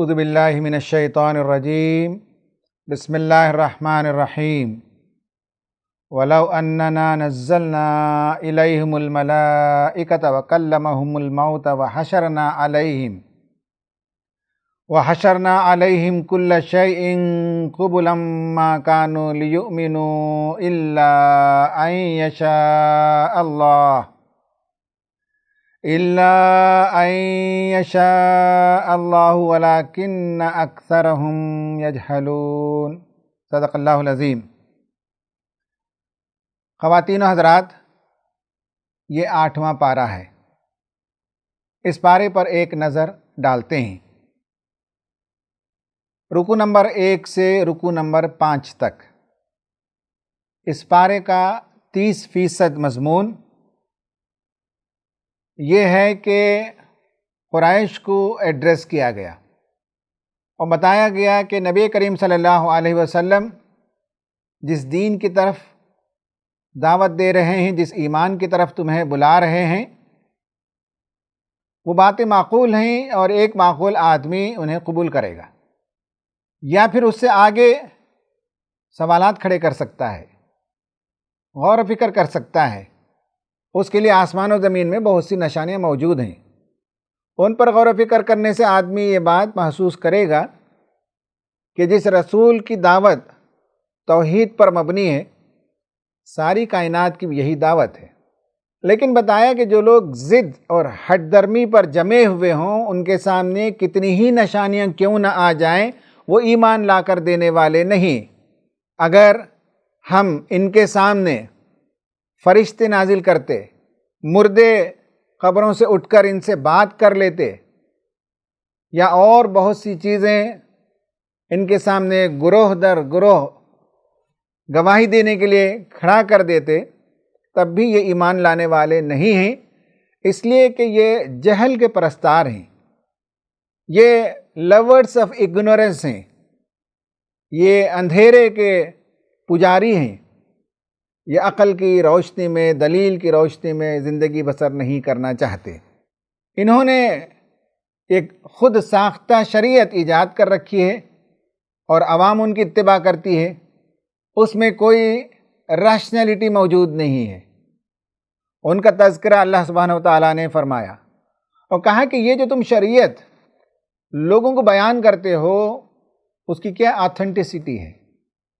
اعوذ باللہ من الشیطان الرجیم بسم اللہ الرحمن الرحیم ولو اننا نزلنا الیہم الملائکۃ وکلمہم الموت وحشرنا علیہم کل شیء قبلا ما كانوا لیؤمنوا الا ان یشاء اللہ ولکن اکثرہم یجہلون۔ صدق اللہ العظیم۔ خواتین و حضرات، یہ 8واں پارہ ہے۔ اس پارے پر ایک نظر ڈالتے ہیں۔ رکوع نمبر 1 سے رکوع نمبر 5 تک اس پارے کا 30% مضمون یہ ہے کہ قریش کو ایڈریس کیا گیا اور بتایا گیا کہ نبی کریم صلی اللہ علیہ وسلم جس دین کی طرف دعوت دے رہے ہیں، جس ایمان کی طرف تمہیں بلا رہے ہیں، وہ باتیں معقول ہیں اور ایک معقول آدمی انہیں قبول کرے گا یا پھر اس سے آگے سوالات کھڑے کر سکتا ہے، غور و فکر کر سکتا ہے۔ اس کے لیے آسمان و زمین میں بہت سی نشانیاں موجود ہیں، ان پر غور و فکر کرنے سے آدمی یہ بات محسوس کرے گا کہ جس رسول کی دعوت توحید پر مبنی ہے، ساری کائنات کی یہی دعوت ہے، لیکن بتایا کہ جو لوگ ضد اور ہٹ درمی پر جمے ہوئے ہوں، ان کے سامنے کتنی ہی نشانیاں کیوں نہ آ جائیں، وہ ایمان لا کر دینے والے نہیں۔ اگر ہم ان کے سامنے فرشتے نازل کرتے، مردے قبروں سے اٹھ کر ان سے بات کر لیتے، یا اور بہت سی چیزیں ان کے سامنے گروہ در گروہ گواہی دینے کے لیے کھڑا کر دیتے، تب بھی یہ ایمان لانے والے نہیں ہیں، اس لیے کہ یہ جہل کے پرستار ہیں، یہ لورڈس آف اگنورنس ہیں، یہ اندھیرے کے پجاری ہیں، یہ عقل کی روشنی میں، دلیل کی روشنی میں زندگی بسر نہیں کرنا چاہتے۔ انہوں نے ایک خود ساختہ شریعت ایجاد کر رکھی ہے اور عوام ان کی اتباع کرتی ہے، اس میں کوئی ریشنلٹی موجود نہیں ہے۔ ان کا تذکرہ اللہ سبحانہ وتعالیٰ نے فرمایا اور کہا کہ یہ جو تم شریعت لوگوں کو بیان کرتے ہو، اس کی کیا آتھینٹسٹی ہے،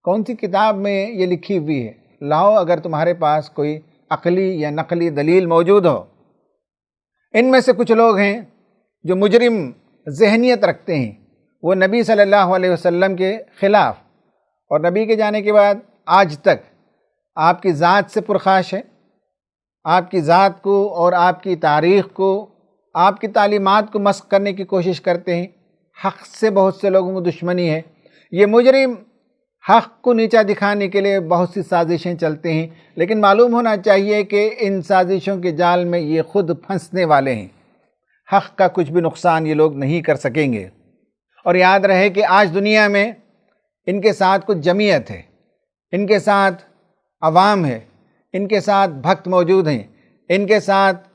کون سی کتاب میں یہ لکھی ہوئی ہے؟ لاؤ اگر تمہارے پاس کوئی عقلی یا نقلی دلیل موجود ہو۔ ان میں سے کچھ لوگ ہیں جو مجرم ذہنیت رکھتے ہیں، وہ نبی صلی اللہ علیہ وسلم کے خلاف اور نبی کے جانے کے بعد آج تک آپ کی ذات سے پرخاش ہے، آپ کی ذات کو اور آپ کی تاریخ کو، آپ کی تعلیمات کو مسخ کرنے کی کوشش کرتے ہیں۔ حق سے بہت سے لوگوں کو دشمنی ہے۔ یہ مجرم حق کو نیچا دکھانے کے لیے بہت سی سازشیں چلتے ہیں، لیکن معلوم ہونا چاہیے کہ ان سازشوں کے جال میں یہ خود پھنسنے والے ہیں۔ حق کا کچھ بھی نقصان یہ لوگ نہیں کر سکیں گے۔ اور یاد رہے کہ آج دنیا میں ان کے ساتھ کچھ جمعیت ہے، ان کے ساتھ عوام ہے، ان کے ساتھ بھکت موجود ہیں، ان کے ساتھ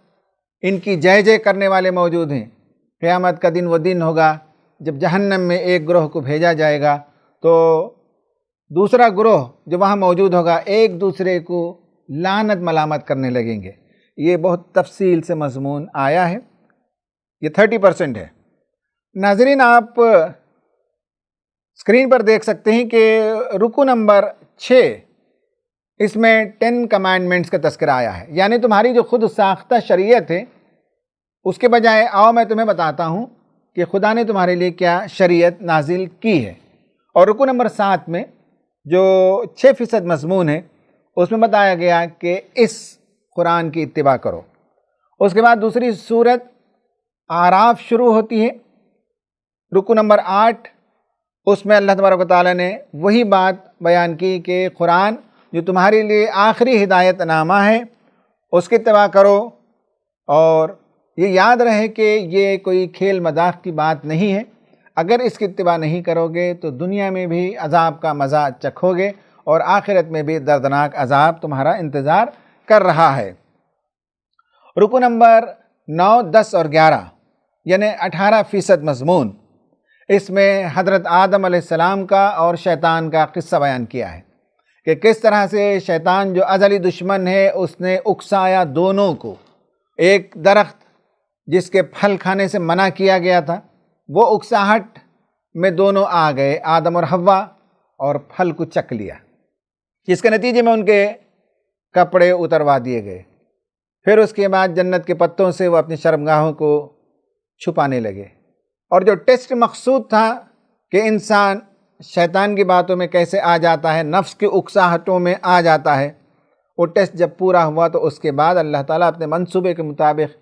ان کی جے جے کرنے والے موجود ہیں۔ قیامت کا دن وہ دن ہوگا جب جہنم میں ایک گروہ کو بھیجا جائے گا تو دوسرا گروہ جو وہاں موجود ہوگا ایک دوسرے کو لعنت ملامت کرنے لگیں گے۔ یہ بہت تفصیل سے مضمون آیا ہے، یہ 30% ہے۔ ناظرین، آپ اسکرین پر دیکھ سکتے ہیں کہ رکوع نمبر 6 اس میں 10 کمانڈمنٹس کا تذکرہ آیا ہے، یعنی تمہاری جو خود ساختہ شریعت ہے اس کے بجائے آؤ میں تمہیں بتاتا ہوں کہ خدا نے تمہارے لیے کیا شریعت نازل کی ہے۔ اور رکوع نمبر 7 میں جو 6% مضمون ہے اس میں بتایا گیا کہ اس قرآن کی اتباع کرو۔ اس کے بعد دوسری سورت اعراف شروع ہوتی ہے، رکوع نمبر 8، اس میں اللہ تبارک و تعالیٰ نے وہی بات بیان کی کہ قرآن جو تمہارے لیے آخری ہدایت نامہ ہے اس کی اتباع کرو، اور یہ یاد رہے کہ یہ کوئی کھیل مذاق کی بات نہیں ہے۔ اگر اس کی اتباع نہیں کرو گے تو دنیا میں بھی عذاب کا مزہ چکھو گے اور آخرت میں بھی دردناک عذاب تمہارا انتظار کر رہا ہے۔ رکوع نمبر 9، 10 اور 11 یعنی 18% مضمون اس میں حضرت آدم علیہ السلام کا اور شیطان کا قصہ بیان کیا ہے کہ کس طرح سے شیطان جو ازلی دشمن ہے اس نے اکسایا دونوں کو۔ ایک درخت جس کے پھل کھانے سے منع کیا گیا تھا، وہ اکساہٹ میں دونوں آ گئے، آدم اور حوا، اور پھل کو چکھ لیا، جس کے نتیجے میں ان کے کپڑے اتروا دیے گئے۔ پھر اس کے بعد جنت کے پتوں سے وہ اپنی شرمگاہوں کو چھپانے لگے، اور جو ٹیسٹ مقصود تھا کہ انسان شیطان کی باتوں میں کیسے آ جاتا ہے، نفس کی اکساہٹوں میں آ جاتا ہے، وہ ٹیسٹ جب پورا ہوا تو اس کے بعد اللہ تعالیٰ اپنے منصوبے کے مطابق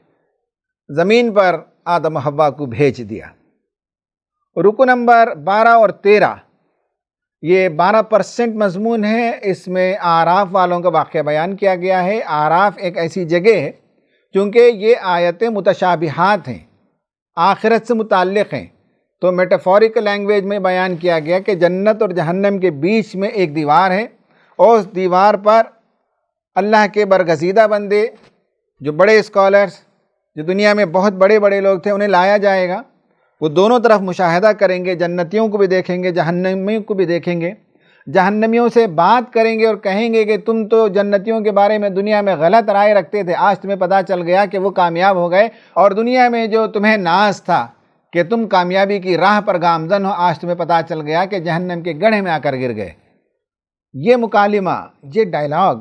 زمین پر آدم و حوا کو بھیج دیا۔ رکو نمبر 12 اور 13، یہ 12% مضمون ہے، اس میں اعراف والوں کا واقعہ بیان کیا گیا ہے۔ اعراف ایک ایسی جگہ ہے چونکہ یہ آیتیں متشابہات ہیں، آخرت سے متعلق ہیں، تو میٹافوریکل لینگویج میں بیان کیا گیا کہ جنت اور جہنم کے بیچ میں ایک دیوار ہے، اور اس دیوار پر اللہ کے برگزیدہ بندے، جو بڑے اسکالرز، جو دنیا میں بہت بڑے بڑے لوگ تھے، انہیں لایا جائے گا۔ وہ دونوں طرف مشاہدہ کریں گے، جنتیوں کو بھی دیکھیں گے، جہنمیوں کو بھی دیکھیں گے۔ جہنمیوں سے بات کریں گے اور کہیں گے کہ تم تو جنتیوں کے بارے میں دنیا میں غلط رائے رکھتے تھے، آج تمہیں پتہ چل گیا کہ وہ کامیاب ہو گئے، اور دنیا میں جو تمہیں ناز تھا کہ تم کامیابی کی راہ پر گامزن ہو، آج تمہیں پتہ چل گیا کہ جہنم کے گڑھے میں آ کر گر گئے۔ یہ مکالمہ، یہ ڈائلاگ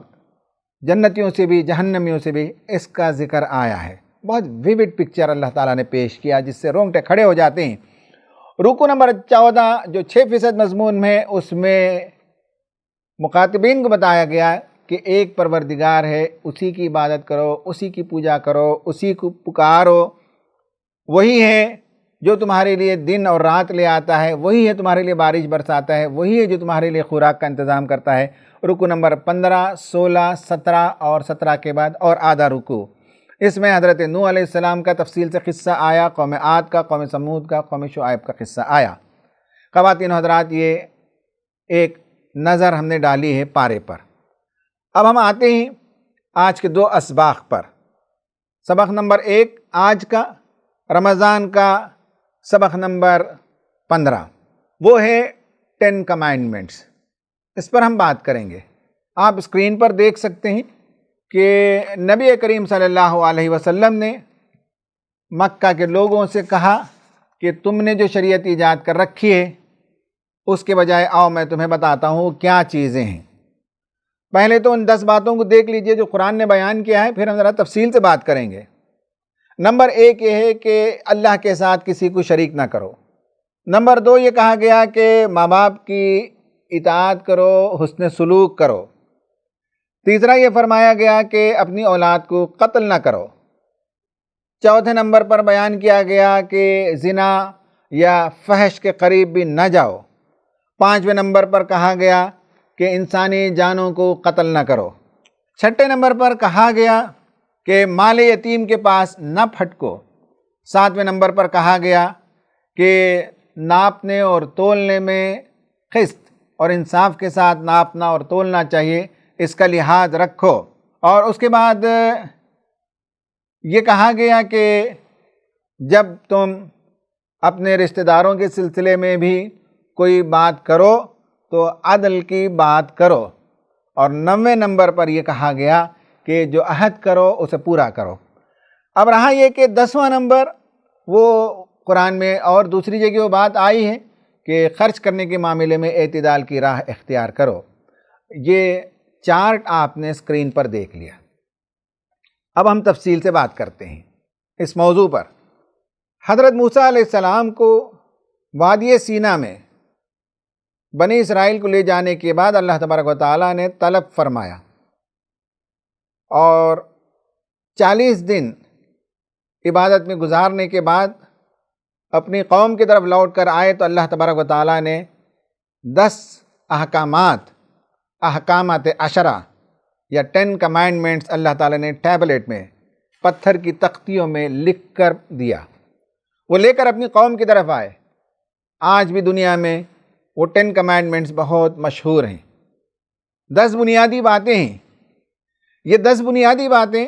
جنتیوں سے بھی جہنمیوں سے بھی اس کا ذکر آیا ہے۔ بہت ویوڈ پکچر اللہ تعالیٰ نے پیش کیا جس سے رونگٹے کھڑے ہو جاتے ہیں۔ رکو نمبر 14 جو 6% مضمون میں، اس میں مخاطبین کو بتایا گیا کہ ایک پروردگار ہے، اسی کی عبادت کرو، اسی کی پوجا کرو، اسی کو پکارو، وہی ہے جو تمہارے لیے دن اور رات لے آتا ہے، وہی ہے تمہارے لیے بارش برساتا ہے، وہی ہے جو تمہارے لیے خوراک کا انتظام کرتا ہے۔ رکو نمبر 15، 16، 17 اور 17 کے بعد اور آدھا رکو، اس میں حضرت نوح علیہ السلام کا تفصیل سے قصہ آیا، قوم عاد کا، قوم سمود کا، قوم شعیب کا قصہ آیا۔ خواتین و حضرات، یہ ایک نظر ہم نے ڈالی ہے پارے پر۔ اب ہم آتے ہیں آج کے 2 اسباق پر۔ سبق نمبر 1 آج کا، رمضان کا سبق نمبر 15، وہ ہے 10 کمانڈمنٹس۔ اس پر ہم بات کریں گے۔ آپ اسکرین پر دیکھ سکتے ہیں کہ نبی کریم صلی اللہ علیہ وسلم نے مکہ کے لوگوں سے کہا کہ تم نے جو شریعت ایجاد کر رکھی ہے اس کے بجائے آؤ میں تمہیں بتاتا ہوں کیا چیزیں ہیں۔ پہلے تو ان 10 باتوں کو دیکھ لیجئے جو قرآن نے بیان کیا ہے، پھر ہم ذرا تفصیل سے بات کریں گے۔ نمبر 1 یہ ہے کہ اللہ کے ساتھ کسی کو شریک نہ کرو۔ نمبر 2 یہ کہا گیا کہ ماں باپ کی اطاعت کرو، حسن سلوک کرو۔ تیسرا یہ فرمایا گیا کہ اپنی اولاد کو قتل نہ کرو۔ چوتھے نمبر پر بیان کیا گیا کہ زنا یا فحش کے قریب بھی نہ جاؤ۔ 5ویں نمبر پر کہا گیا کہ انسانی جانوں کو قتل نہ کرو۔ 6 نمبر پر کہا گیا کہ مال یتیم کے پاس نہ پھٹکو۔ 7ویں نمبر پر کہا گیا کہ ناپنے اور تولنے میں قسط اور انصاف کے ساتھ ناپنا اور تولنا چاہیے، اس کا لحاظ رکھو۔ اور اس کے بعد یہ کہا گیا کہ جب تم اپنے رشتہ داروں کے سلسلے میں بھی کوئی بات کرو تو عدل کی بات کرو۔ اور 9ویں نمبر پر یہ کہا گیا کہ جو عہد کرو اسے پورا کرو۔ اب رہا یہ کہ 10واں نمبر، وہ قرآن میں اور دوسری جگہ وہ بات آئی ہے کہ خرچ کرنے کے معاملے میں اعتدال کی راہ اختیار کرو۔ یہ چارٹ آپ نے اسکرین پر دیکھ لیا۔ اب ہم تفصیل سے بات کرتے ہیں اس موضوع پر۔ حضرت موسیٰ علیہ السلام کو وادی سینا میں بنی اسرائیل کو لے جانے کے بعد اللہ تبارک و تعالیٰ نے طلب فرمایا، اور 40 دن عبادت میں گزارنے کے بعد اپنی قوم کی طرف لوٹ کر آئے تو اللہ تبارک و تعالیٰ نے 10 احکامات 10 یا 10 کمانڈمنٹس اللہ تعالیٰ نے ٹیبلٹ میں، پتھر کی تختیوں میں لکھ کر دیا۔ وہ لے کر اپنی قوم کی طرف آئے۔ آج بھی دنیا میں وہ 10 کمانڈمنٹس بہت مشہور ہیں۔ 10 بنیادی باتیں ہیں۔ یہ 10 بنیادی باتیں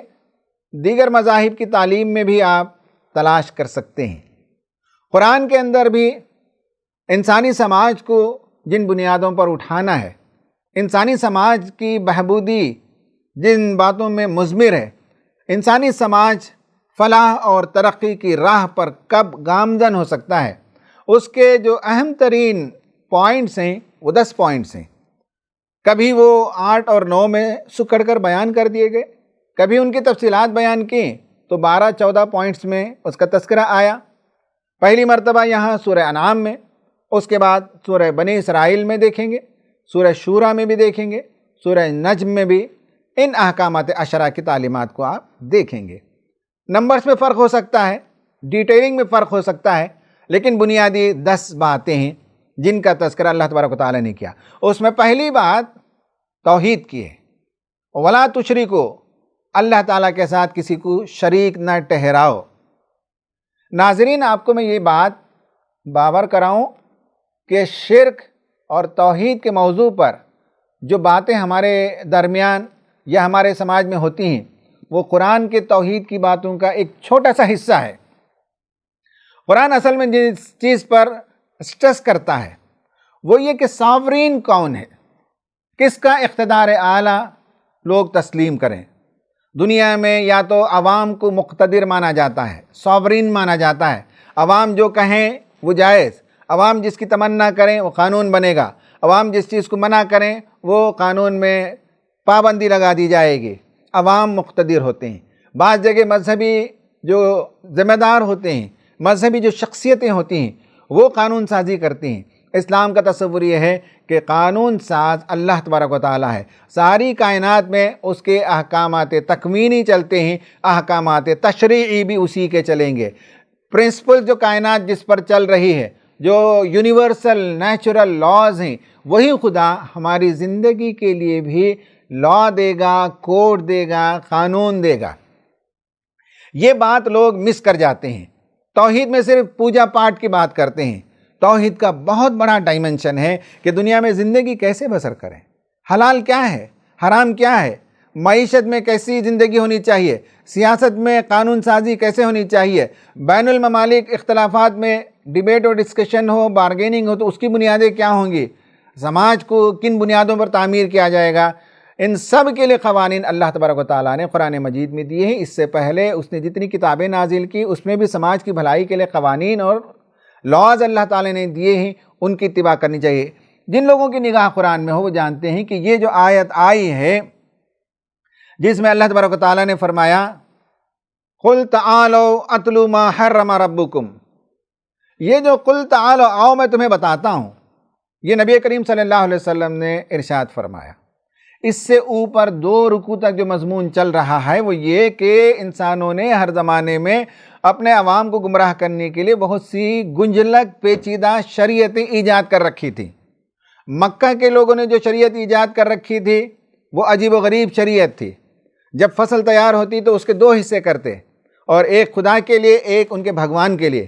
دیگر مذاہب کی تعلیم میں بھی آپ تلاش کر سکتے ہیں۔ قرآن کے اندر بھی انسانی سماج کو جن بنیادوں پر اٹھانا ہے، انسانی سماج کی بہبودی جن باتوں میں مضمر ہے، انسانی سماج فلاح اور ترقی کی راہ پر کب گامزن ہو سکتا ہے، اس کے جو اہم ترین پوائنٹس ہیں وہ 10 پوائنٹس ہیں۔ کبھی وہ 8 اور 9 میں سکڑ کر بیان کر دیے گئے، کبھی ان کی تفصیلات بیان کی تو 12-14 پوائنٹس میں اس کا تذکرہ آیا۔ پہلی مرتبہ یہاں سورہ انعام میں، اس کے بعد سورہ بنی اسرائیل میں دیکھیں گے، سورہ شورا میں بھی دیکھیں گے، سورہ نجم میں بھی ان احکامات عشرہ کی تعلیمات کو آپ دیکھیں گے۔ نمبرز میں فرق ہو سکتا ہے، ڈیٹیلنگ میں فرق ہو سکتا ہے، لیکن بنیادی 10 باتیں ہیں جن کا تذکرہ اللہ تبارک و تعالیٰ نے کیا۔ اس میں پہلی بات توحید کی ہے، وَلَا تُشْرِكُوا، اللہ تعالیٰ کے ساتھ کسی کو شریک نہ ٹھہراؤ۔ ناظرین، آپ کو میں یہ بات باور کراؤں کہ شرک اور توحید کے موضوع پر جو باتیں ہمارے درمیان یا ہمارے سماج میں ہوتی ہیں، وہ قرآن کے توحید کی باتوں کا ایک چھوٹا سا حصہ ہے۔ قرآن اصل میں جس چیز پر اسٹریس کرتا ہے وہ یہ کہ ساورین کون ہے، کس کا اقتدار اعلیٰ لوگ تسلیم کریں۔ دنیا میں یا تو عوام کو مقتدر مانا جاتا ہے، ساورین مانا جاتا ہے، عوام جو کہیں وہ جائز، عوام جس کی تمنا کریں وہ قانون بنے گا، عوام جس چیز کو منع کریں وہ قانون میں پابندی لگا دی جائے گی۔ عوام مقتدر ہوتے ہیں۔ بعض جگہ مذہبی جو ذمہ دار ہوتے ہیں، مذہبی جو شخصیتیں ہوتی ہیں، وہ قانون سازی کرتی ہیں۔ اسلام کا تصور یہ ہے کہ قانون ساز اللہ تبارک و تعالیٰ ہے، ساری کائنات میں اس کے احکامات تکوینی چلتے ہیں، احکامات تشریعی بھی اسی کے چلیں گے۔ پرنسپل جو کائنات جس پر چل رہی ہے، جو یونیورسل نیچرل لاز ہیں، وہی خدا ہماری زندگی کے لیے بھی لا دے گا، کوڈ دے گا، قانون دے گا۔ یہ بات لوگ مس کر جاتے ہیں، توحید میں صرف پوجا پاٹ کی بات کرتے ہیں۔ توحید کا بہت بڑا ڈائمنشن ہے کہ دنیا میں زندگی کیسے بسر کریں، حلال کیا ہے، حرام کیا ہے، معیشت میں کیسی زندگی ہونی چاہیے، سیاست میں قانون سازی کیسے ہونی چاہیے، بین الممالک اختلافات میں ڈیبیٹ اور ڈسکشن ہو، بارگیننگ ہو تو اس کی بنیادیں کیا ہوں گی، سماج کو کن بنیادوں پر تعمیر کیا جائے گا۔ ان سب کے لیے قوانین اللہ تبارک و تعالیٰ نے قرآن مجید میں دیے ہیں۔ اس سے پہلے اس نے جتنی کتابیں نازل کی اس میں بھی سماج کی بھلائی کے لیے قوانین اور لاز اللہ تعالیٰ نے دیے ہیں، ان کی اتباع کرنی چاہیے۔ جن لوگوں کی نگاہ قرآن میں ہو وہ جانتے ہیں کہ یہ جو آیت آئی ہے جس میں اللہ تبارک و تعالیٰ نے فرمایا قُلْ تَعَالَوْا أَتْلُوا مَا حَرَّمَ رَبُّكُمْ، یہ جو قُلْ تَعَالَوْا، آؤ میں تمہیں بتاتا ہوں، یہ نبی کریم صلی اللہ علیہ وسلم نے ارشاد فرمایا۔ اس سے اوپر 2 رکوع تک جو مضمون چل رہا ہے وہ یہ کہ انسانوں نے ہر زمانے میں اپنے عوام کو گمراہ کرنے کے لیے بہت سی گنجلک پیچیدہ شریعتیں ایجاد کر رکھی تھی۔ مکہ کے لوگوں نے جو شریعت ایجاد کر رکھی تھی وہ عجیب و غریب شریعت تھی۔ جب فصل تیار ہوتی تو اس کے 2 حصے کرتے، اور ایک خدا کے لیے، ایک ان کے بھگوان کے لیے۔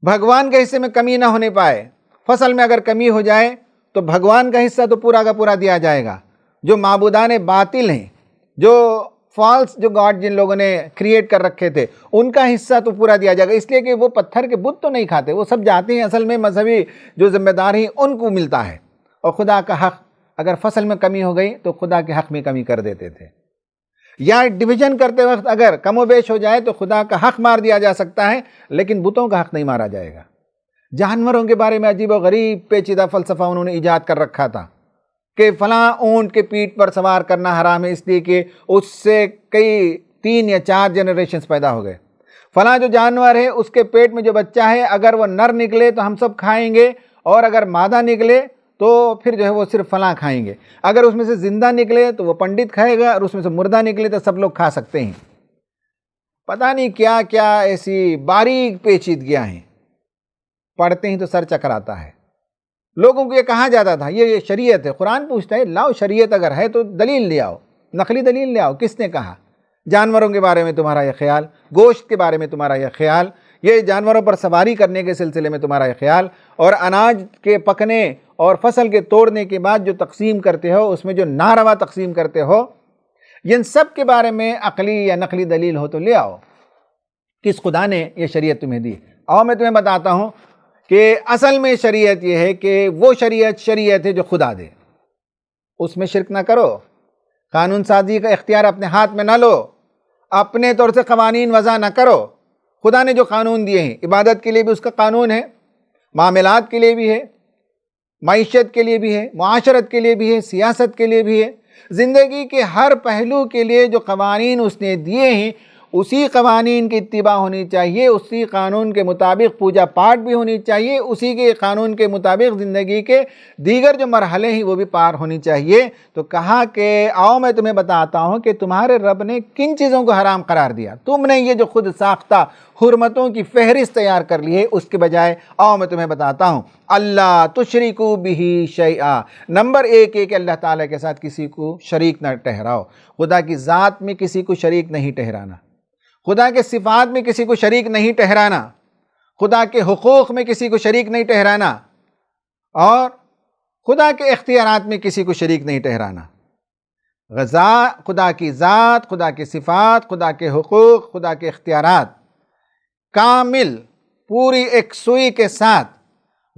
بھگوان کے حصے میں کمی نہ ہونے پائے، فصل میں اگر کمی ہو جائے تو بھگوان کا حصہ تو پورا کا پورا دیا جائے گا۔ جو معبودان باطل ہیں، جو فالس جو گاڈ جن لوگوں نے کریٹ کر رکھے تھے، ان کا حصہ تو پورا دیا جائے گا، اس لیے کہ وہ پتھر کے بت تو نہیں کھاتے، وہ سب جاتے ہیں اصل میں مذہبی جو ذمہ دار ہیں ان کو ملتا ہے۔ اور خدا کا حق اگر فصل میں کمی ہو گئی تو خدا کے حق میں کمی کر دیتے تھے، یا ڈویژن کرتے وقت اگر کم و بیش ہو جائے تو خدا کا حق مار دیا جا سکتا ہے، لیکن بتوں کا حق نہیں مارا جائے گا۔ جانوروں کے بارے میں عجیب و غریب پیچیدہ فلسفہ انہوں نے ایجاد کر رکھا تھا کہ فلاں اونٹ کے پیٹھ پر سوار کرنا حرام ہے، اس لیے کہ اس سے کئی 3 یا 4 جنریشنز پیدا ہو گئے۔ فلاں جو جانور ہے اس کے پیٹ میں جو بچہ ہے اگر وہ نر نکلے تو ہم سب کھائیں گے، اور اگر مادہ نکلے تو پھر جو ہے وہ صرف فلاں کھائیں گے، اگر اس میں سے زندہ نکلے تو وہ پنڈت کھائے گا، اور اس میں سے مردہ نکلے تو سب لوگ کھا سکتے ہیں۔ پتہ نہیں کیا کیا ایسی باریک پیچیدگیاں ہیں، پڑھتے ہیں تو سر چکر آتا ہے۔ لوگوں کو یہ کہا جاتا تھا یہ شریعت ہے، قرآن پوچھتا ہے لاؤ شریعت اگر ہے تو دلیل لے آؤ، نقلی دلیل لے آؤ، کس نے کہا؟ جانوروں کے بارے میں تمہارا یہ خیال، گوشت کے بارے میں تمہارا یہ خیال، یہ جانوروں پر سواری کرنے کے سلسلے میں تمہارا یہ خیال، اور اناج کے پکنے اور فصل کے توڑنے کے بعد جو تقسیم کرتے ہو اس میں جو ناروا تقسیم کرتے ہو، ان سب کے بارے میں عقلی یا نقلی دلیل ہو تو لے آؤ۔ کس خدا نے یہ شریعت تمہیں دی؟ اور میں تمہیں بتاتا ہوں کہ اصل میں شریعت یہ ہے کہ وہ شریعت ہے جو خدا دے، اس میں شرک نہ کرو، قانون سازی کا اختیار اپنے ہاتھ میں نہ لو، اپنے طور سے قوانین وضع نہ کرو۔ خدا نے جو قانون دیے ہیں، عبادت کے لیے بھی اس کا قانون ہے، معاملات کے لیے بھی ہے، معیشت کے لیے بھی ہے، معاشرت کے لیے بھی ہے، سیاست کے لیے بھی ہے، زندگی کے ہر پہلو کے لیے جو قوانین اس نے دیے ہیں اسی قوانین کی اتباع ہونی چاہیے، اسی قانون کے مطابق پوجا پاٹ بھی ہونی چاہیے، اسی کے قانون کے مطابق زندگی کے دیگر جو مرحلے ہیں وہ بھی پار ہونی چاہیے۔ تو کہا کہ آؤ میں تمہیں بتاتا ہوں کہ تمہارے رب نے کن چیزوں کو حرام قرار دیا، تم نے یہ جو خود ساختہ حرمتوں کی فہرست تیار کر لی ہے اس کے بجائے آؤ میں تمہیں بتاتا ہوں۔ اللہ تشرکو بہ شیئا، نمبر ایک ہے کہ اللہ تعالیٰ کے ساتھ کسی کو شریک نہ ٹھہراؤ، خدا کی ذات میں کسی کو شریک نہیں ٹھہرانا، خدا کے صفات میں کسی کو شریک نہیں ٹھہرانا، خدا کے حقوق میں کسی کو شریک نہیں ٹھہرانا، اور خدا کے اختیارات میں کسی کو شریک نہیں ٹھہرانا۔ خدا کی ذات، خدا کی صفات، خدا کے حقوق، خدا کے اختیارات کامل پوری یکسوئی کے ساتھ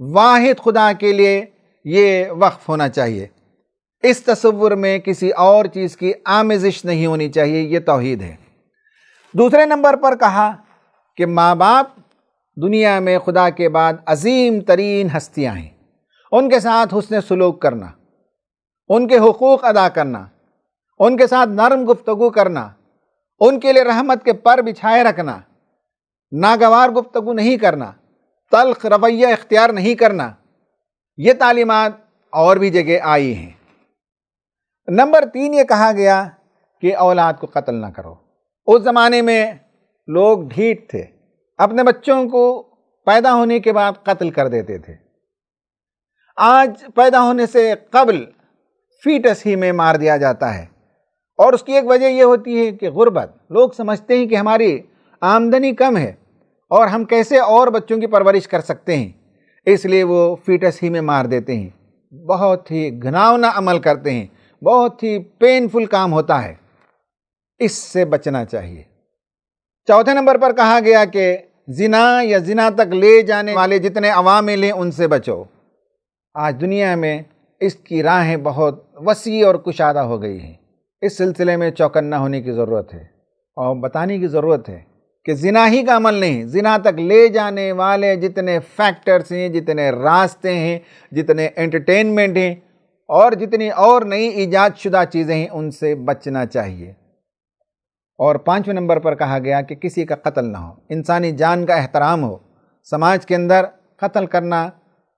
واحد خدا کے لیے یہ وقف ہونا چاہیے، اس تصور میں کسی اور چیز کی آمیزش نہیں ہونی چاہیے، یہ توحید ہے۔ دوسرے نمبر پر کہا کہ ماں باپ دنیا میں خدا کے بعد عظیم ترین ہستیاں ہیں، ان کے ساتھ حسن سلوک کرنا، ان کے حقوق ادا کرنا، ان کے ساتھ نرم گفتگو کرنا، ان کے لیے رحمت کے پر بچھائے رکھنا، ناگوار گفتگو نہیں کرنا، تلخ رویہ اختیار نہیں کرنا، یہ تعلیمات اور بھی جگہ آئی ہیں۔ نمبر 3 یہ کہا گیا کہ اولاد کو قتل نہ کرو۔ اس زمانے میں لوگ ڈھیٹ تھے، اپنے بچوں کو پیدا ہونے کے بعد قتل کر دیتے تھے۔ آج پیدا ہونے سے قبل فیٹس ہی میں مار دیا جاتا ہے، اور اس کی ایک وجہ یہ ہوتی ہے کہ غربت۔ لوگ سمجھتے ہیں کہ ہماری آمدنی کم ہے اور ہم کیسے اور بچوں کی پرورش کر سکتے ہیں، اس لیے وہ فیٹس ہی میں مار دیتے ہیں۔ بہت ہی گھناؤنا عمل کرتے ہیں، بہت ہی پینفل کام ہوتا ہے، اس سے بچنا چاہیے۔ چوتھے نمبر پر کہا گیا کہ زنا یا زنا تک لے جانے والے جتنے عوامل ہیں ان سے بچو۔ آج دنیا میں اس کی راہیں بہت وسیع اور کشادہ ہو گئی ہیں، اس سلسلے میں چوکنا ہونے کی ضرورت ہے اور بتانے کی ضرورت ہے کہ زنا ہی کا عمل نہیں، زنا تک لے جانے والے جتنے فیکٹرز ہیں، جتنے راستے ہیں، جتنے انٹرٹینمنٹ ہیں اور جتنی اور نئی ایجاد شدہ چیزیں ہیں ان سے بچنا چاہیے۔ اور 5ویں نمبر پر کہا گیا کہ کسی کا قتل نہ ہو، انسانی جان کا احترام ہو۔ سماج کے اندر قتل کرنا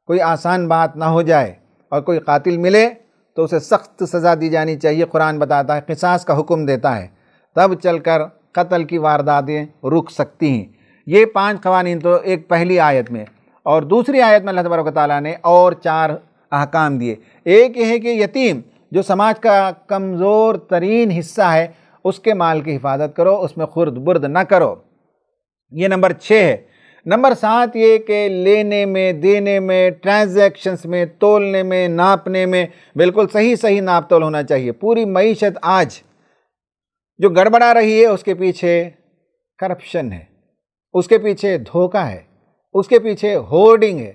کوئی آسان بات نہ ہو جائے، اور کوئی قاتل ملے تو اسے سخت سزا دی جانی چاہیے۔ قرآن بتاتا ہے، قصاص کا حکم دیتا ہے، تب چل کر قتل کی وارداتیں رک سکتی ہیں۔ یہ 5 قوانین تو ایک پہلی آیت میں، اور دوسری آیت میں اللہ تبارک و تعالیٰ نے اور 4 احکام دیے۔ ایک یہ ہے کہ یتیم جو سماج کا کمزور ترین حصہ ہے اس کے مال کی حفاظت کرو، اس میں خرد برد نہ کرو، یہ نمبر 6 ہے۔ نمبر 7 یہ کہ لینے میں، دینے میں، ٹرانزیکشنز میں، تولنے میں، ناپنے میں بالکل صحیح ناپ تول ہونا چاہیے۔ پوری معیشت آج جو گڑبڑا رہی ہے اس کے پیچھے کرپشن ہے، اس کے پیچھے دھوکہ ہے، اس کے پیچھے ہورڈنگ ہے،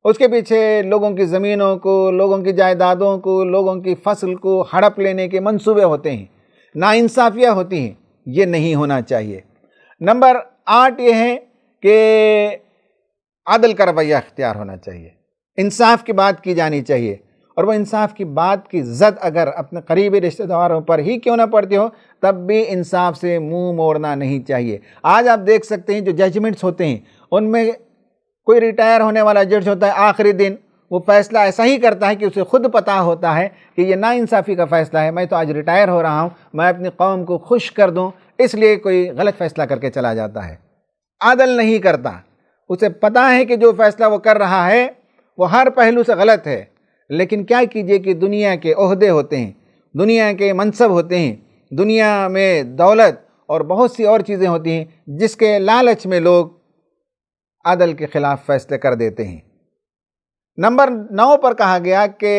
اس کے پیچھے لوگوں کی زمینوں کو، لوگوں کی جائیدادوں کو، لوگوں کی فصل کو ہڑپ لینے کے منصوبے ہوتے ہیں، ناانصافیاں ہوتی ہیں، یہ نہیں ہونا چاہیے۔ نمبر 8 یہ ہے کہ عدل کا رویہ اختیار ہونا چاہیے، انصاف کی بات کی جانی چاہیے، اور وہ انصاف کی بات کی زد اگر اپنے قریبی رشتہ داروں پر ہی کیوں نہ پڑتی ہو تب بھی انصاف سے منہ موڑنا نہیں چاہیے۔ آج آپ دیکھ سکتے ہیں جو ججمنٹس ہوتے ہیں ان میں کوئی ریٹائر ہونے والا جج ہوتا ہے، آخری دن وہ فیصلہ ایسا ہی کرتا ہے کہ اسے خود پتہ ہوتا ہے کہ یہ ناانصافی کا فیصلہ ہے، میں تو آج ریٹائر ہو رہا ہوں، میں اپنی قوم کو خوش کر دوں، اس لیے کوئی غلط فیصلہ کر کے چلا جاتا ہے، عدل نہیں کرتا۔ اسے پتہ ہے کہ جو فیصلہ وہ کر رہا ہے وہ ہر پہلو سے غلط ہے، لیکن کیا کیجئے کہ دنیا کے عہدے ہوتے ہیں، دنیا کے منصب ہوتے ہیں، دنیا میں دولت اور بہت سی اور چیزیں ہوتی ہیں جس کے لالچ میں لوگ عدل کے خلاف فیصلے کر دیتے ہیں۔ نمبر 9 پر کہا گیا کہ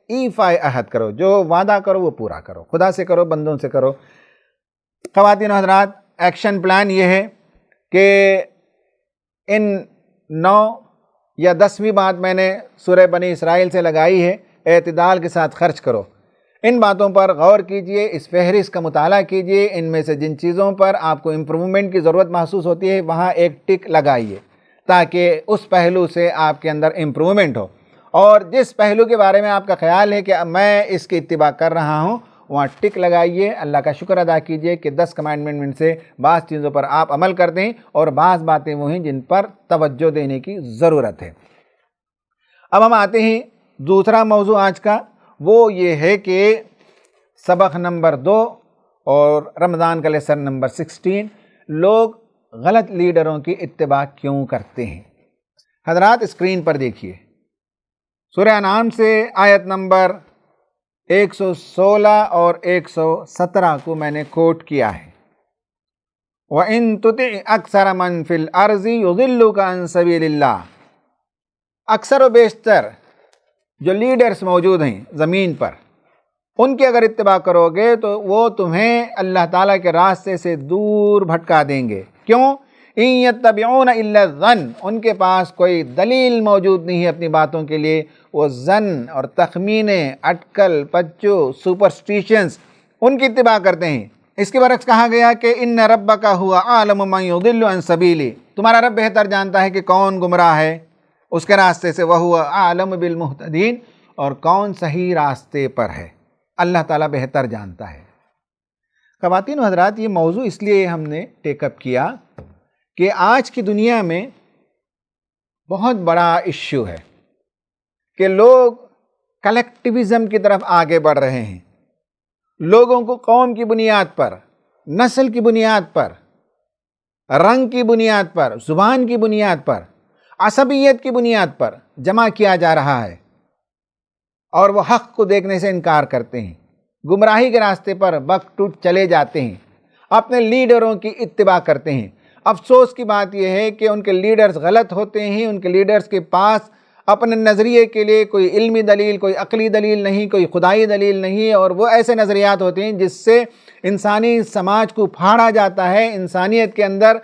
ایفائے عہد کرو، جو وعدہ کرو وہ پورا کرو، خدا سے کرو، بندوں سے کرو۔ خواتین و حضرات، ایکشن پلان یہ ہے کہ ان 9 یا 10ویں بات میں نے سورہ بنی اسرائیل سے لگائی ہے، اعتدال کے ساتھ خرچ کرو۔ ان باتوں پر غور کیجئے، اس فہرست کا مطالعہ کیجئے، ان میں سے جن چیزوں پر آپ کو امپروومنٹ کی ضرورت محسوس ہوتی ہے وہاں ایک ٹک لگائیے تاکہ اس پہلو سے آپ کے اندر امپروومنٹ ہو، اور جس پہلو کے بارے میں آپ کا خیال ہے کہ میں اس کی اتباع کر رہا ہوں وہاں ٹک لگائیے۔ اللہ کا شکر ادا کیجئے کہ 10 کمانڈمنٹ میں سے بعض چیزوں پر آپ عمل کرتے ہیں اور بعض باتیں وہ ہیں جن پر توجہ دینے کی ضرورت ہے۔ اب ہم آتے ہیں دوسرا موضوع آج کا، وہ یہ ہے کہ سبق نمبر 2 اور رمضان کا لیسن نمبر 16، لوگ غلط لیڈروں کی اتباع کیوں کرتے ہیں۔ حضرات اسکرین پر دیکھیے، سورہ انعام سے آیت نمبر 116 اور 117 کو میں نے کوٹ کیا ہے۔ وَإِن تُطِعْ أَكْثَرَ مَنْ فِي الْأَرْضِ يُضِلُّكَ عَنْ سَبِيلِ اللَّهِ، اکثر و بیشتر جو لیڈرز موجود ہیں زمین پر، ان کی اگر اتباع کرو گے تو وہ تمہیں اللہ تعالیٰ کے راستے سے دور بھٹکا دیں گے۔ کیوں؟ إِن يَتَّبِعُونَ إِلَّا الظَّنَّ، ان کے پاس کوئی دلیل موجود نہیں ہے اپنی باتوں کے لیے، وہ ظن اور تخمینے، اٹکل پچو، سپرسٹیشنز، ان کی اتباع کرتے ہیں۔ اس کے برعکس کہا گیا کہ إِنَّ رَبَّكَ هُوَ أَعْلَمُ مَن يُضِلُّ عَن سَبِيلِهِ، تمہارا رب بہتر جانتا ہے کہ کون گمراہ ہے اس کے راستے سے، وَهُوَ أَعْلَمُ بِالْمُهْتَدِينَ، اور کون صحیح راستے پر ہے، اللہ تعالیٰ بہتر جانتا ہے۔ خواتین و حضرات، یہ موضوع اس لیے ہم نے ٹیک اپ کیا کہ آج کی دنیا میں بہت بڑا ایشو ہے کہ لوگ کلیکٹیوزم کی طرف آگے بڑھ رہے ہیں۔ لوگوں کو قوم کی بنیاد پر، نسل کی بنیاد پر، رنگ کی بنیاد پر، زبان کی بنیاد پر، عصبیت کی بنیاد پر جمع کیا جا رہا ہے، اور وہ حق کو دیکھنے سے انکار کرتے ہیں، گمراہی کے راستے پر وقت ٹوٹ چلے جاتے ہیں، اپنے لیڈروں کی اتباع کرتے ہیں۔ افسوس کی بات یہ ہے کہ ان کے لیڈرز غلط ہوتے ہیں، ان کے لیڈرز کے پاس اپنے نظریے کے لیے کوئی علمی دلیل، کوئی عقلی دلیل نہیں، کوئی خدائی دلیل نہیں، اور وہ ایسے نظریات ہوتے ہیں جس سے انسانی سماج کو پھاڑا جاتا ہے، انسانیت کے اندر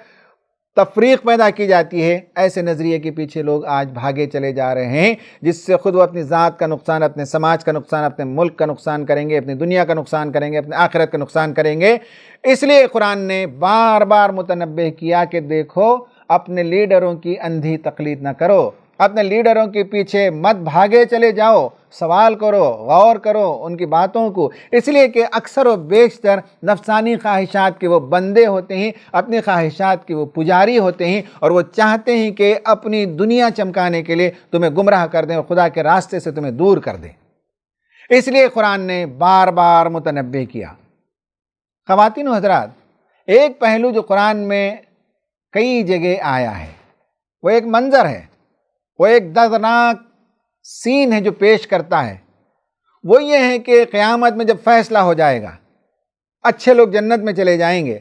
تفریق پیدا کی جاتی ہے۔ ایسے نظریے کے پیچھے لوگ آج بھاگے چلے جا رہے ہیں، جس سے خود وہ اپنی ذات کا نقصان، اپنے سماج کا نقصان، اپنے ملک کا نقصان کریں گے، اپنی دنیا کا نقصان کریں گے، اپنے آخرت کا نقصان کریں گے۔ اس لیے قرآن نے بار بار متنبہ کیا کہ دیکھو، اپنے لیڈروں کی اندھی تقلید نہ کرو، اپنے لیڈروں کے پیچھے مت بھاگے چلے جاؤ، سوال کرو، غور کرو ان کی باتوں کو، اس لیے کہ اکثر و بیشتر نفسانی خواہشات کے وہ بندے ہوتے ہیں، اپنی خواہشات کے وہ پجاری ہوتے ہیں، اور وہ چاہتے ہیں کہ اپنی دنیا چمکانے کے لیے تمہیں گمراہ کر دیں اور خدا کے راستے سے تمہیں دور کر دیں۔ اس لیے قرآن نے بار بار متنبہ کیا۔ خواتین و حضرات، ایک پہلو جو قرآن میں کئی جگہ آیا ہے، وہ ایک منظر ہے، وہ ایک دردناک سین ہے جو پیش کرتا ہے۔ وہ یہ ہے کہ قیامت میں جب فیصلہ ہو جائے گا، اچھے لوگ جنت میں چلے جائیں گے،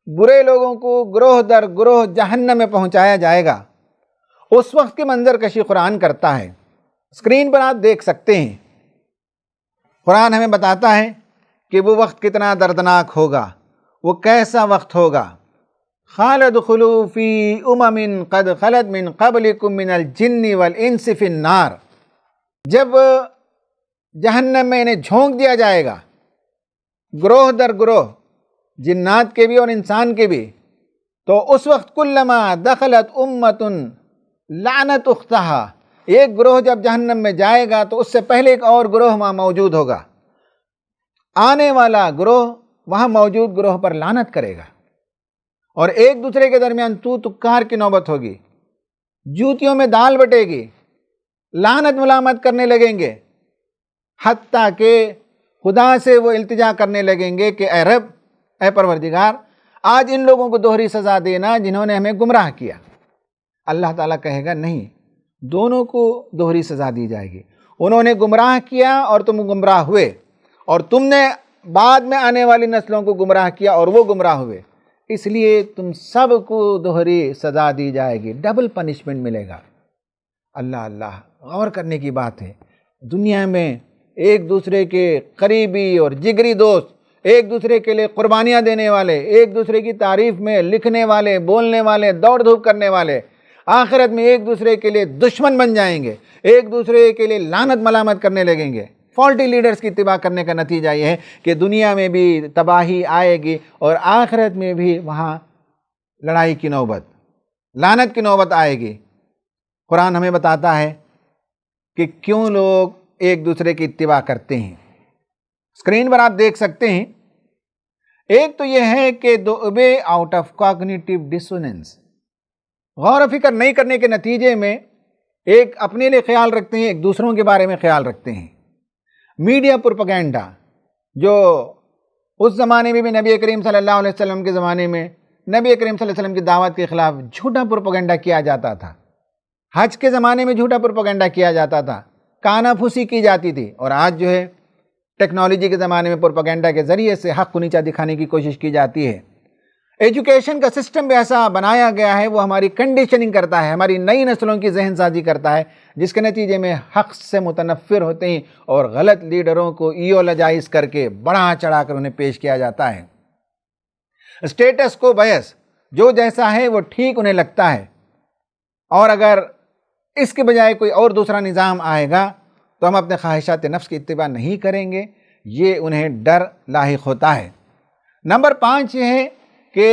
برے لوگوں کو گروہ در گروہ جہنم میں پہنچایا جائے گا، اس وقت کی منظر کشی قرآن کرتا ہے۔ اسکرین پر آپ دیکھ سکتے ہیں، قرآن ہمیں بتاتا ہے کہ وہ وقت کتنا دردناک ہوگا، وہ کیسا وقت ہوگا۔ قال ادخلوا فی امم قد خلت من قبلکم من الجن والانس فی النار، جب جہنم میں انہیں جھونک دیا جائے گا، گروہ در گروہ، جنات کے بھی اور انسان کے بھی، تو اس وقت کلما دخلت امت لعنت اختہا، ایک گروہ جب جہنم میں جائے گا تو اس سے پہلے ایک اور گروہ وہاں موجود ہوگا، آنے والا گروہ وہاں موجود گروہ پر لعنت کرے گا، اور ایک دوسرے کے درمیان تو تکار کی نوبت ہوگی، جوتیوں میں دال بٹے گی، لعنت ملامت کرنے لگیں گے، حتیٰ کہ خدا سے وہ التجا کرنے لگیں گے کہ اے رب، اے پروردگار، آج ان لوگوں کو دوہری سزا دینا جنہوں نے ہمیں گمراہ کیا۔ اللہ تعالیٰ کہے گا نہیں، دونوں کو دوہری سزا دی جائے گی، انہوں نے گمراہ کیا اور تم گمراہ ہوئے، اور تم نے بعد میں آنے والی نسلوں کو گمراہ کیا اور وہ گمراہ ہوئے، اس لیے تم سب کو دوہری سزا دی جائے گی، ڈبل پنشمنٹ ملے گا۔ اللہ اللہ، غور کرنے کی بات ہے۔ دنیا میں ایک دوسرے کے قریبی اور جگری دوست، ایک دوسرے کے لیے قربانیاں دینے والے، ایک دوسرے کی تعریف میں لکھنے والے، بولنے والے، دوڑ دھوپ کرنے والے، آخرت میں ایک دوسرے کے لیے دشمن بن جائیں گے، ایک دوسرے کے لیے لعنت ملامت کرنے لگیں گے۔ فالٹی لیڈرز کی اتباع کرنے کا نتیجہ یہ ہے کہ دنیا میں بھی تباہی آئے گی اور آخرت میں بھی وہاں لڑائی کی نوبت، لعنت کی نوبت آئے گی۔ قرآن ہمیں بتاتا ہے کہ کیوں لوگ ایک دوسرے کی اتباع کرتے ہیں۔ اسکرین پر آپ دیکھ سکتے ہیں، ایک تو یہ ہے کہ دو اوبے آؤٹ آف کوگنیٹو ڈسوننس، غور و فکر نہیں کرنے کے نتیجے میں ایک اپنے لیے خیال رکھتے ہیں، ایک دوسروں کے بارے میں خیال رکھتے ہیں۔ میڈیا پروپیگنڈا، جو اس زمانے میں بھی نبی کریم صلی اللہ علیہ وسلم کے زمانے میں نبی کریم صلی اللہ علیہ وسلم کی دعوت کے خلاف جھوٹا پروپیگنڈا کیا جاتا تھا، حج کے زمانے میں جھوٹا پروپیگنڈا کیا جاتا تھا، کانا پھوسی کی جاتی تھی، اور آج جو ہے ٹیکنالوجی کے زمانے میں پروپیگنڈا کے ذریعے سے حق کو نیچا دکھانے کی کوشش کی جاتی ہے۔ ایجوکیشن کا سسٹم بھی ایسا بنایا گیا ہے، وہ ہماری کنڈیشننگ کرتا ہے، ہماری نئی نسلوں کی ذہن سازی کرتا ہے، جس کے نتیجے میں حق سے متنفر ہوتے ہیں اور غلط لیڈروں کو ایولوجائز کر کے بڑھا چڑھا کر انہیں پیش کیا جاتا ہے۔ اسٹیٹس کو بیس، جو جیسا ہے وہ ٹھیک انہیں لگتا ہے، اور اگر اس کے بجائے کوئی اور دوسرا نظام آئے گا تو ہم اپنے خواہشات نفس کی اتباع نہیں کریں گے، یہ انہیں ڈر لاحق ہوتا ہے۔ نمبر 5 یہ ہے کہ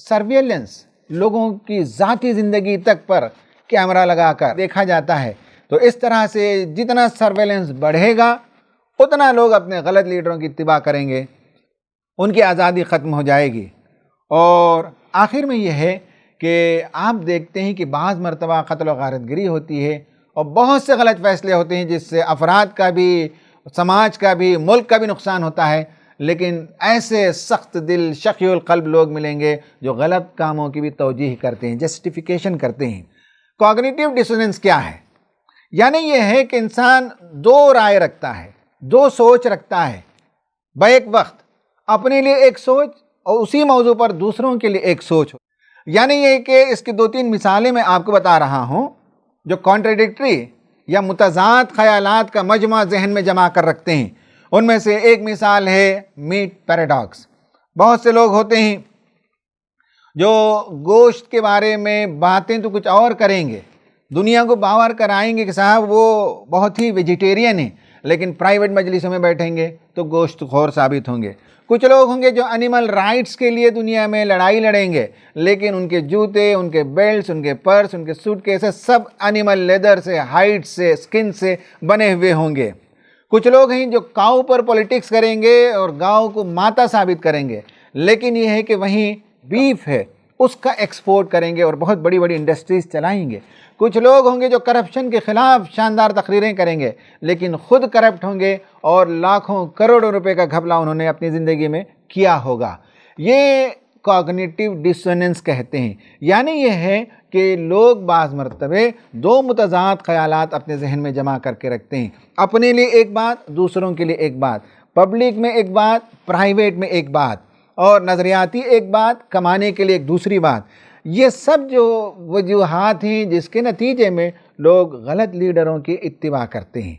سرویلنس، لوگوں کی ذاتی زندگی تک پر کیمرہ لگا کر دیکھا جاتا ہے، تو اس طرح سے جتنا سرویلنس بڑھے گا اتنا لوگ اپنے غلط لیڈروں کی اتباع کریں گے، ان کی آزادی ختم ہو جائے گی۔ اور آخر میں یہ ہے کہ آپ دیکھتے ہیں کہ بعض مرتبہ قتل و غارت گری ہوتی ہے اور بہت سے غلط فیصلے ہوتے ہیں، جس سے افراد کا بھی، سماج کا بھی، ملک کا بھی نقصان ہوتا ہے، لیکن ایسے سخت دل شقی القلب لوگ ملیں گے جو غلط کاموں کی بھی توجیہ کرتے ہیں، جسٹیفیکیشن کرتے ہیں۔ کوگنیٹو ڈسوننس کیا ہے؟ یعنی یہ ہے کہ انسان دو رائے رکھتا ہے، دو سوچ رکھتا ہے بیک وقت، اپنے لیے ایک سوچ اور اسی موضوع پر دوسروں کے لیے ایک سوچ ہو۔ یعنی یہ کہ اس کی 2-3 مثالیں میں آپ کو بتا رہا ہوں جو کانٹراڈکٹری یا متضاد خیالات کا مجمع ذہن میں جمع کر رکھتے ہیں۔ ان میں سے ایک مثال ہے میٹ پیراڈاکس۔ بہت سے لوگ ہوتے ہیں جو گوشت کے بارے میں باتیں تو کچھ اور کریں گے، دنیا کو باور کرائیں گے کہ صاحب وہ بہت ہی ویجیٹیرین ہیں، لیکن پرائیویٹ مجلسوں میں بیٹھیں گے تو گوشت خور ثابت ہوں گے۔ کچھ لوگ ہوں گے جو انیمل رائٹس کے لیے دنیا میں لڑائی لڑیں گے، لیکن ان کے جوتے، ان کے بیلٹس، ان کے پرس، ان کے سوٹ کیسز سب انیمل لیدر سے، ہائٹ سے، سکن سے بنے ہوئے ہوں گے۔ کچھ لوگ ہیں جو کاؤ پر پولیٹکس کریں گے اور گاؤں کو ماتا ثابت کریں گے، لیکن یہ ہے کہ وہیں بیف ہے اس کا ایکسپورٹ کریں گے اور بہت بڑی بڑی انڈسٹریز چلائیں گے۔ کچھ لوگ ہوں گے جو کرپشن کے خلاف شاندار تقریریں کریں گے، لیکن خود کرپٹ ہوں گے اور لاکھوں کروڑوں روپے کا گھپلہ انہوں نے اپنی زندگی میں کیا ہوگا۔ یہ کوگنیٹو ڈسوننس کہتے ہیں۔ یعنی یہ ہے کہ لوگ بعض مرتبہ دو متضاد خیالات اپنے ذہن میں جمع کر کے رکھتے ہیں، اپنے لیے ایک بات، دوسروں کے لیے ایک بات، پبلک میں ایک بات، پرائیویٹ میں ایک بات، اور نظریاتی ایک بات، کمانے کے لیے ایک دوسری بات۔ یہ سب جو وجوہات ہیں جس کے نتیجے میں لوگ غلط لیڈروں کی اتباع کرتے ہیں،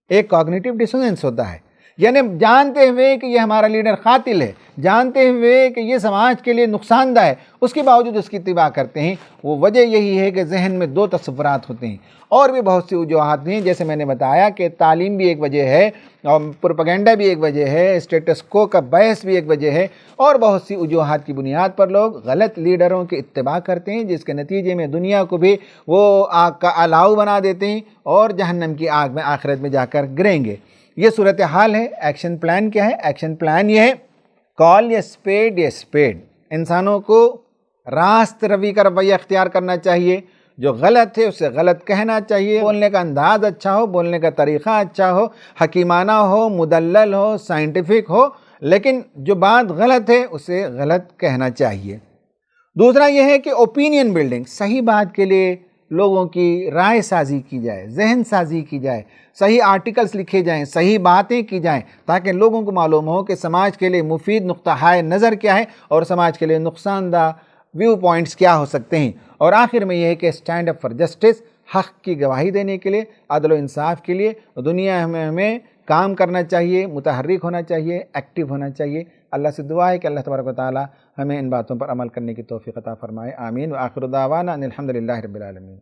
ایک کوگنیٹو ڈسوننس ہوتا ہے۔ یعنی جانتے ہوئے کہ یہ ہمارا لیڈر قاتل ہے، جانتے ہوئے کہ یہ سماج کے لیے نقصان دہ ہے، اس کے باوجود اس کی اتباع کرتے ہیں۔ وہ وجہ یہی ہے کہ ذہن میں دو تصورات ہوتے ہیں، اور بھی بہت سی وجوہات ہیں، جیسے میں نے بتایا کہ تعلیم بھی ایک وجہ ہے، اور پروپیگنڈا بھی ایک وجہ ہے، اسٹیٹس کو کا بیس بھی ایک وجہ ہے، اور بہت سی وجوہات کی بنیاد پر لوگ غلط لیڈروں کی اتباع کرتے ہیں، جس کے نتیجے میں دنیا کو بھی وہ آگ کا الاؤ بنا دیتے ہیں اور جہنم کی آگ میں آخرت میں جا کر گریں گے۔ یہ صورتحال ہے۔ ایکشن پلان کیا ہے؟ ایکشن پلان یہ ہے، کال یا اسپیڈ یا اسپیڈ۔ انسانوں کو راست روی کا رویہ اختیار کرنا چاہیے، جو غلط ہے اسے غلط کہنا چاہیے، بولنے کا انداز اچھا ہو، بولنے کا طریقہ اچھا ہو، حکیمانہ ہو، مدلل ہو، سائنٹیفک ہو، لیکن جو بات غلط ہے اسے غلط کہنا چاہیے۔ دوسرا یہ ہے کہ اوپینین بلڈنگ، صحیح بات کے لیے لوگوں کی رائے سازی کی جائے، ذہن سازی کی جائے، صحیح آرٹیکلز لکھے جائیں، صحیح باتیں کی جائیں، تاکہ لوگوں کو معلوم ہو کہ سماج کے لیے مفید نقطہ نظر کیا ہے اور سماج کے لیے نقصان دہ ویو پوائنٹس کیا ہو سکتے ہیں۔ اور آخر میں یہ ہے کہ اسٹینڈ اپ فار جسٹس، حق کی گواہی دینے کے لیے، عدل و انصاف کے لیے دنیا میں ہمیں کام کرنا چاہیے، متحرک ہونا چاہیے، ایکٹیو ہونا چاہیے، اللہ سے دعا ہے کہ اللہ تبارک و تعالی ہمیں ان باتوں پر عمل کرنے کی توفیق عطا فرمائے. آمین. وآخر دعوانا ان الحمد للہ رب العالمین.